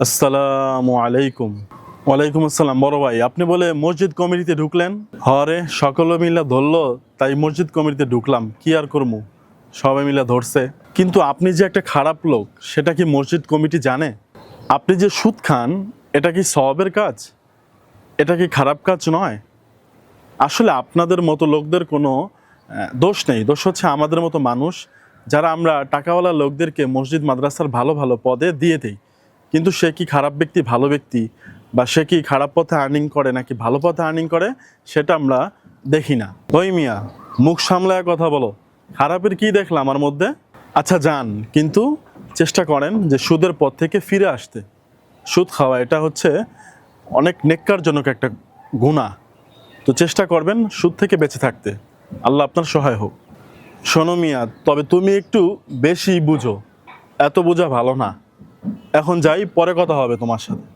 আসসালামু আলাইকুম। ওয়ালাইকুম আসসালাম। বড় ভাই, আপনি বলে মসজিদ কমিটিতে ঢুকলেন? হরে সকলে মিলে ধরলো, তাই মসজিদ কমিটিতে ঢুকলাম। কি আর করবো, সবাই মিলে ধরছে। কিন্তু আপনি যে একটা খারাপ লোক, সেটা কি মসজিদ কমিটি জানে? আপনি যে সুদ খান, এটা কি সওয়াবের কাজ? এটা কি খারাপ কাজ নয়? আসলে আপনাদের মতো লোকদের কোনো দোষ নেই। দোষ হচ্ছে আমাদের মতো মানুষ, যারা আমরা টাকাওয়ালা লোকদেরকে মসজিদ মাদ্রাসার ভালো ভালো পদে দিয়ে দিই। কিন্তু সে কি খারাপ ব্যক্তি, ভালো ব্যক্তি, বা সে কি খারাপ পথে আর্নিং করে নাকি ভালো পথে আর্নিং করে, সেটা আমরা দেখি না। ওই মিয়া, মুখ সামলায় কথা বলো। খারাপের কি দেখলাম আমার মধ্যে? আচ্ছা যান, কিন্তু চেষ্টা করেন যে সুদের পথ থেকে ফিরে আসতে। সুদ খাওয়া এটা হচ্ছে অনেক নেক্কারজনক একটা গুনাহ। তো চেষ্টা করবেন সুদ থেকে বেঁচে থাকতে। আল্লাহ আপনার সহায় হোক। শোনো মিয়া, তবে তুমি একটু বেশি বুঝো। এত বোঝা ভালো না। এখন যাই, পরে কথা হবে তোমার সাথে।